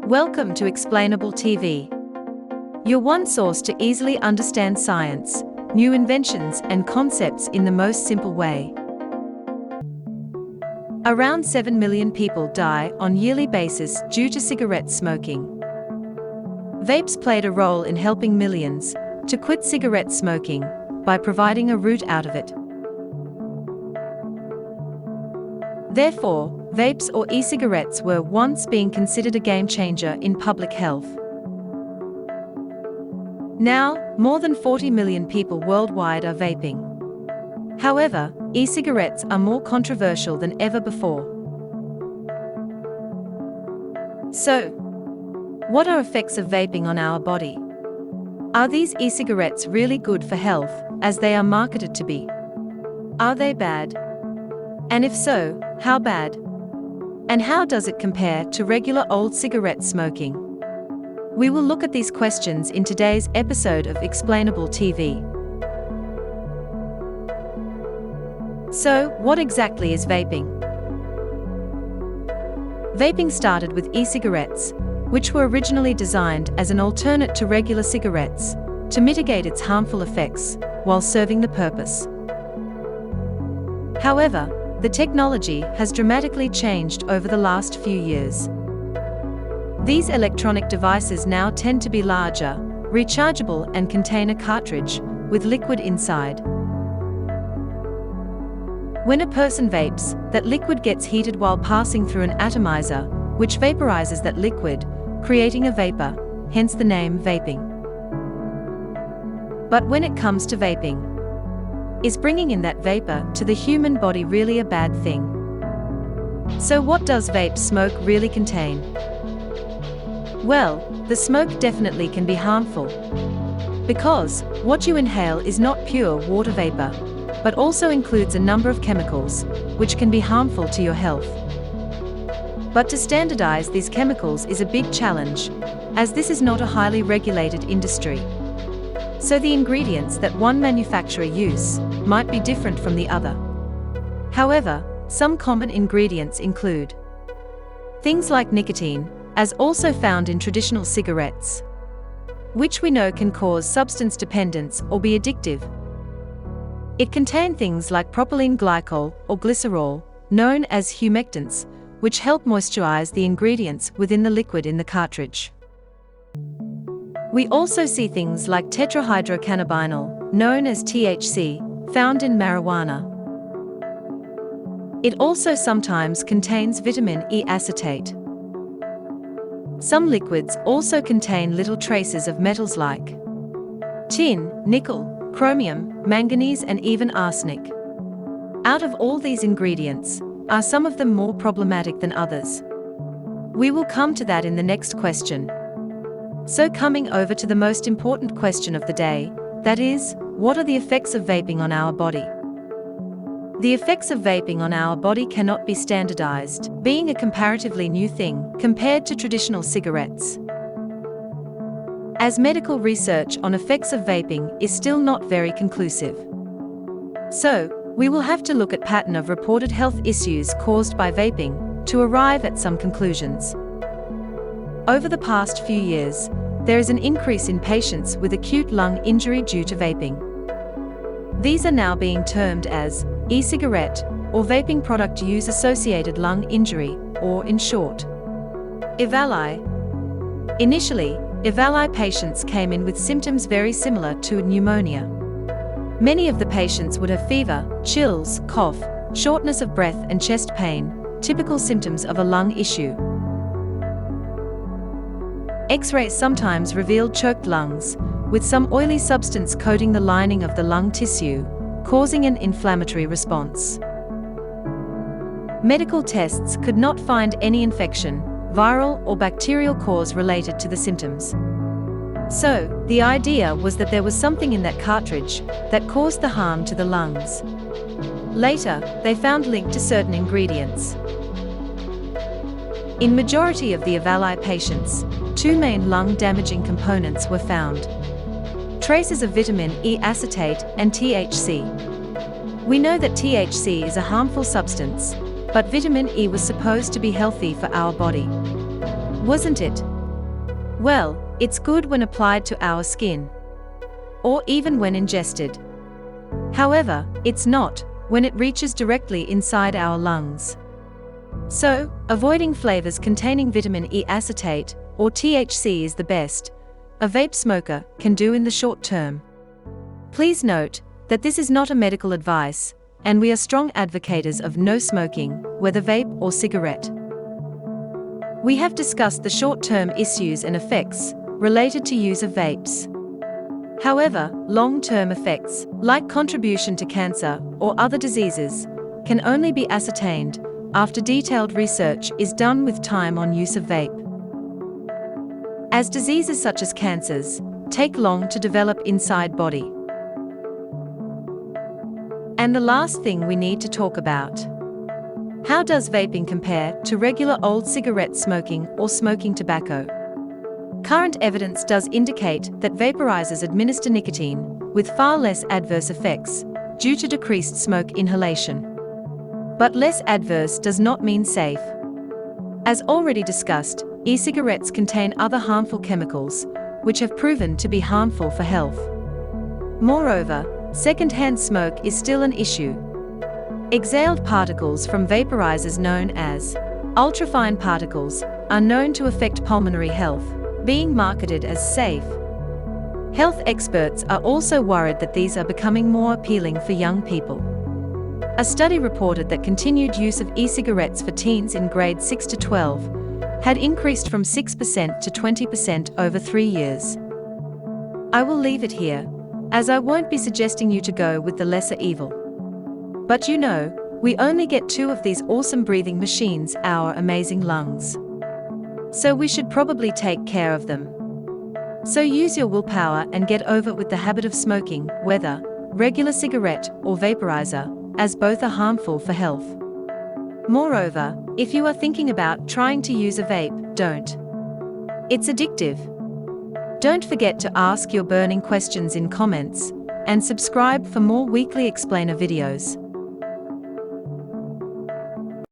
Welcome to Explainable TV, your one source to easily understand science, new inventions, and concepts in the most simple way. Around 7 million people die on a yearly basis due to cigarette smoking. Vapes played a role in helping millions to quit cigarette smoking by providing a route out of it. Therefore, vapes or e-cigarettes were once being considered a game changer in public health. Now, more than 40 million people worldwide are vaping. However, e-cigarettes are more controversial than ever before. So, what are effects of vaping on our body? Are these e-cigarettes really good for health, as they are marketed to be? Are they bad? And if so, how bad? And how does it compare to regular old cigarette smoking? We will look at these questions in today's episode of Explainable TV. So, what exactly is vaping? Vaping started with e-cigarettes, which were originally designed as an alternate to regular cigarettes, to mitigate its harmful effects, while serving the purpose. However, the technology has dramatically changed over the last few years. These electronic devices now tend to be larger, rechargeable, and contain a cartridge with liquid inside. When a person vapes, that liquid gets heated while passing through an atomizer, which vaporizes that liquid, creating a vapor, hence the name vaping. But when it comes to vaping, is bringing in that vapor to the human body really a bad thing? So what does vape smoke really contain? Well, the smoke definitely can be harmful, because what you inhale is not pure water vapor, but also includes a number of chemicals, which can be harmful to your health. But to standardize these chemicals is a big challenge, as this is not a highly regulated industry. So the ingredients that one manufacturer uses might be different from the other. However, some common ingredients include things like nicotine, as also found in traditional cigarettes, which we know can cause substance dependence or be addictive. It contains things like propylene glycol or glycerol, known as humectants, which help moisturize the ingredients within the liquid in the cartridge. We also see things like tetrahydrocannabinol, known as THC, found in marijuana. It also sometimes contains vitamin E acetate. Some liquids also contain little traces of metals like tin, nickel, chromium, manganese, and even arsenic. Out of all these ingredients, are some of them more problematic than others? We will come to that in the next question. So coming over to the most important question of the day, that is, what are the effects of vaping on our body? The effects of vaping on our body cannot be standardized, being a comparatively new thing compared to traditional cigarettes, as medical research on effects of vaping is still not very conclusive. So, we will have to look at pattern of reported health issues caused by vaping to arrive at some conclusions. Over the past few years, there is an increase in patients with acute lung injury due to vaping. These are now being termed as e-cigarette or vaping product use associated lung injury, or in short, EVALI. Initially, EVALI patients came in with symptoms very similar to pneumonia. Many of the patients would have fever, chills, cough, shortness of breath, and chest pain, typical symptoms of a lung issue. X-rays sometimes revealed choked lungs, with some oily substance coating the lining of the lung tissue, causing an inflammatory response. Medical tests could not find any infection, viral or bacterial cause related to the symptoms. So, the idea was that there was something in that cartridge that caused the harm to the lungs. Later, they found linked to certain ingredients. In majority of the EVALI patients, two main lung-damaging components were found: traces of vitamin E acetate and THC. We know that THC is a harmful substance, but vitamin E was supposed to be healthy for our body. Wasn't it? Well, it's good when applied to our skin, or even when ingested. However, it's not when it reaches directly inside our lungs. So, avoiding flavors containing vitamin E acetate, or THC, is the best a vape smoker can do in the short term. Please note that this is not a medical advice, and we are strong advocates of no smoking, whether vape or cigarette. We have discussed the short-term issues and effects related to use of vapes. However, long-term effects, like contribution to cancer or other diseases, can only be ascertained after detailed research is done with time on use of vape. As diseases such as cancers take long to develop inside body. And the last thing we need to talk about: how does vaping compare to regular old cigarette smoking or smoking tobacco? Current evidence does indicate that vaporizers administer nicotine with far less adverse effects due to decreased smoke inhalation. But less adverse does not mean safe. As already discussed, e-cigarettes contain other harmful chemicals, which have proven to be harmful for health. Moreover, secondhand smoke is still an issue. Exhaled particles from vaporizers known as ultrafine particles are known to affect pulmonary health, being marketed as safe. Health experts are also worried that these are becoming more appealing for young people. A study reported that continued use of e-cigarettes for teens in grades 6 to 12 had increased from 6% to 20% over 3 years. I will leave it here, as I won't be suggesting you to go with the lesser evil. But you know, we only get 2 of these awesome breathing machines, our amazing lungs. So we should probably take care of them. So use your willpower and get over with the habit of smoking, whether regular cigarette or vaporizer, as both are harmful for health. Moreover, if you are thinking about trying to use a vape, don't. It's addictive. Don't forget to ask your burning questions in comments, and subscribe for more weekly explainer videos.